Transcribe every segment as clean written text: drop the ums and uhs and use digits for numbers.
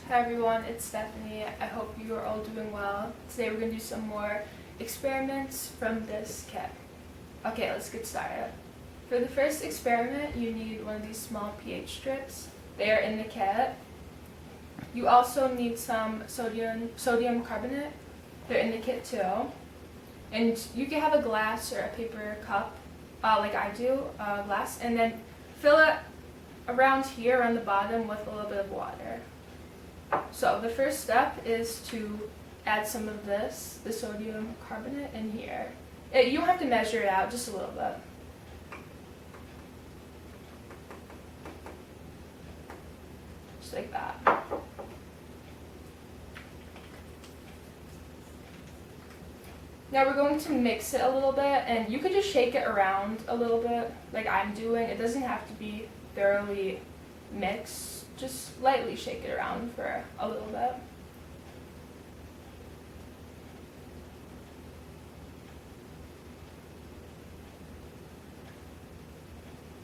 Hi everyone, it's Stephanie. I hope you are all doing well. Today we're going to do some more experiments from this kit. Okay, let's get started. For the first experiment, you need one of these small pH strips. They are in the kit. You also need some sodium carbonate. They're in the kit too. And you can have a glass or a paper cup, like I do, a glass, and then fill it around here, around the bottom, with a little bit of water. So the first step is to add some of this, the sodium carbonate, in here. You don't have to measure it out, just a little bit. Just like that. Now we're going to mix it a little bit, and you could just shake it around a little bit, like I'm doing. It doesn't have to be thoroughly mixed. Just lightly shake it around for a little bit.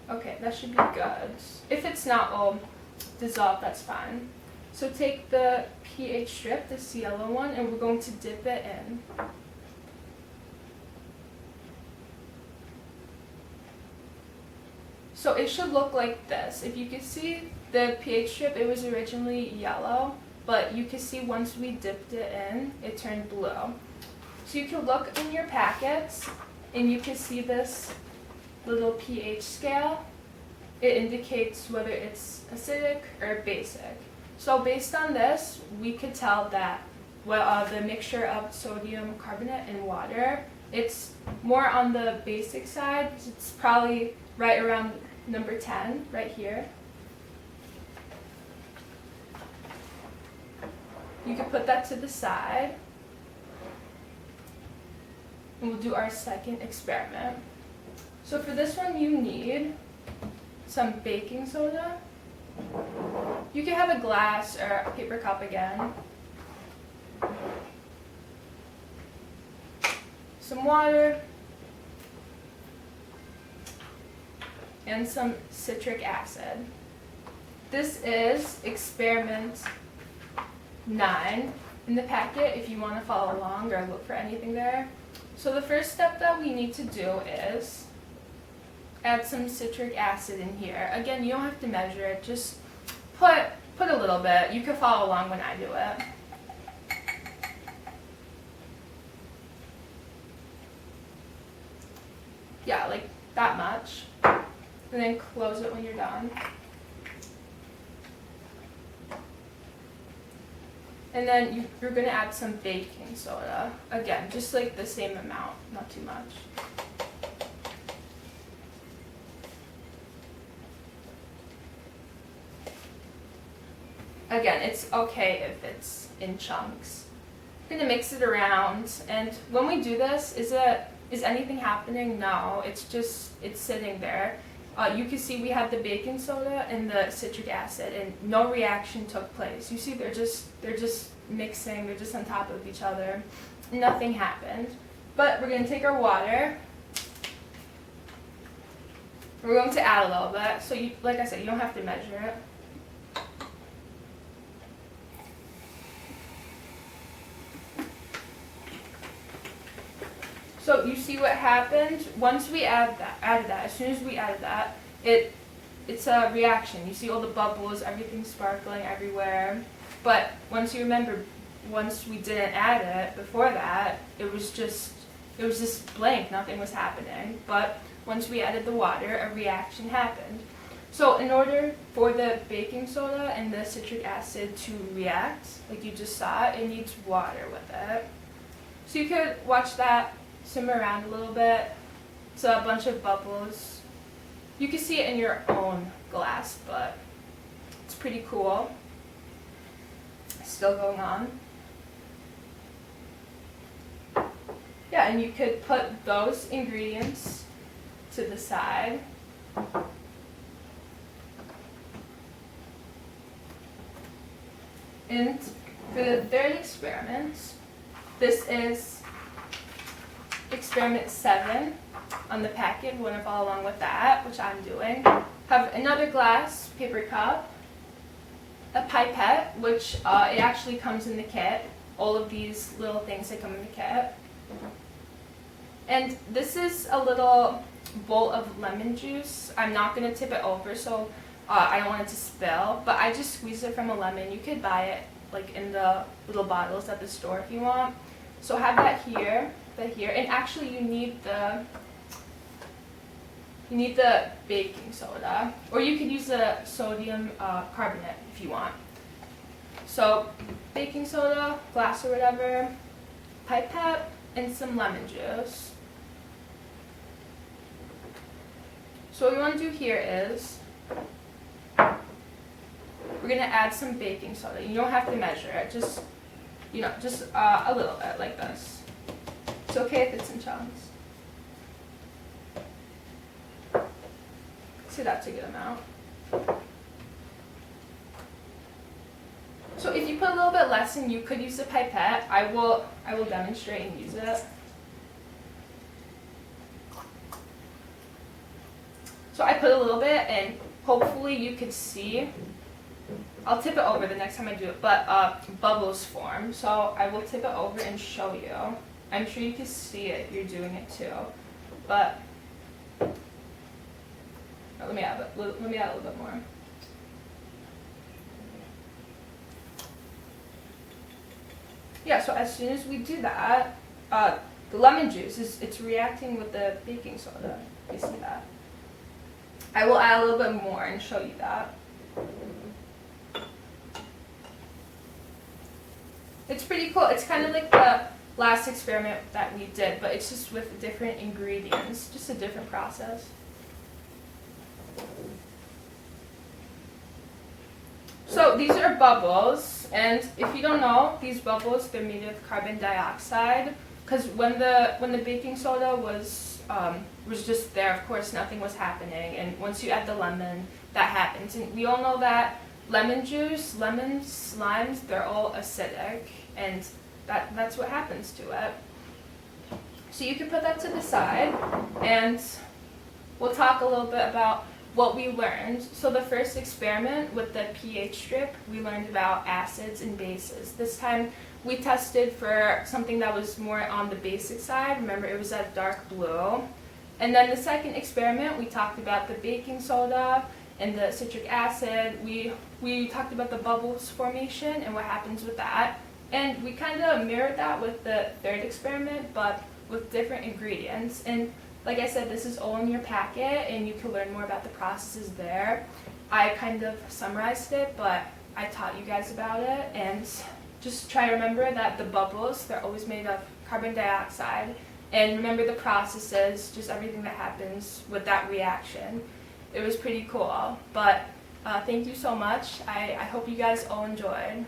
Okay, that should be good. If it's not all dissolved, that's fine. So take the pH strip, this yellow one, and we're going to dip it in. So it should look like this. If you can see the pH strip, it was originally yellow, but you can see once we dipped it in, it turned blue. So you can look in your packets and you can see this little pH scale. It indicates whether it's acidic or basic. So based on this, we could tell that the mixture of sodium carbonate and water, it's more on the basic side. It's probably right around number 10, right here. You can put that to the side. And we'll do our second experiment. So for this one, you need some baking soda. You can have a glass or a paper cup again. Some water. And some citric acid. This is experiment 9 in the packet if you want to follow along or look for anything there. So the first step that we need to do is add some citric acid in here. Again, you don't have to measure it, just put a little bit. You can follow along when I do it. Yeah, like that much. And then close it when you're done. And then you're going to add some baking soda. Again, just like the same amount, not too much. Again, it's okay if it's in chunks. I'm going to mix it around. And when we do this, is anything happening? No, it's sitting there. You can see we have the baking soda and the citric acid, and no reaction took place. You see, they're just mixing. They're just on top of each other. Nothing happened. But we're going to take our water. We're going to add a little bit. So, like I said, you don't have to measure it. So you see what happened once we added that. As soon as we added that, it's a reaction. You see all the bubbles, everything sparkling everywhere. But once you remember, once we didn't add it before that, it was just blank. Nothing was happening. But once we added the water, a reaction happened. So in order for the baking soda and the citric acid to react, like you just saw, it needs water with it. So you could watch that simmer around a little bit. It's a bunch of bubbles. You can see it in your own glass, but it's pretty cool. Still going on. Yeah, and you could put those ingredients to the side. And for the third experiment, this is experiment 7 on the packet. You want to follow along with that, which I'm doing. Have another glass, paper cup. a pipette, which it actually comes in the kit. All of these little things that come in the kit. And this is a little bowl of lemon juice. I'm not going to tip it over, so I don't want it to spill, but I just squeeze it from a lemon. You could buy it like in the little bottles at the store if you want. So have that here, and actually you need the baking soda, or you could use the sodium carbonate if you want. So baking soda, glass or whatever, pipette, and some lemon juice. So what we want to do here is we're going to add some baking soda. You don't have to measure it, just a little bit like this. It's okay if it's in chunks. See, that's a good amount. So if you put a little bit less in, you could use the pipette. I will demonstrate and use it. So I put a little bit, and hopefully you could see. I'll tip it over the next time I do it, but bubbles form. So I will tip it over and show you. I'm sure you can see it if you're doing it too. But let me add a little bit more. Yeah, so as soon as we do that, the lemon juice it's reacting with the baking soda. You see that? I will add a little bit more and show you that. It's pretty cool. It's kind of like the last experiment that we did, but it's just with different ingredients, just a different process. So these are bubbles, and if you don't know, these bubbles, they're made of carbon dioxide, because when the baking soda was just there, of course nothing was happening, and once you add the lemon, that happens. And we all know that lemon juice, lemons, limes, they're all acidic, and that's what happens to it. So you can put that to the side, and we'll talk a little bit about what we learned. So the first experiment with the pH strip, we learned about acids and bases. This time we tested for something that was more on the basic side. Remember, it was that dark blue. And then the second experiment, we talked about the baking soda and the citric acid. We talked about the bubbles formation and what happens with that. And we kind of mirrored that with the third experiment, but with different ingredients. And like I said, this is all in your packet, and you can learn more about the processes there. I kind of summarized it, but I taught you guys about it. And just try to remember that the bubbles, they're always made of carbon dioxide. And remember the processes, just everything that happens with that reaction. It was pretty cool. But thank you so much. I hope you guys all enjoyed.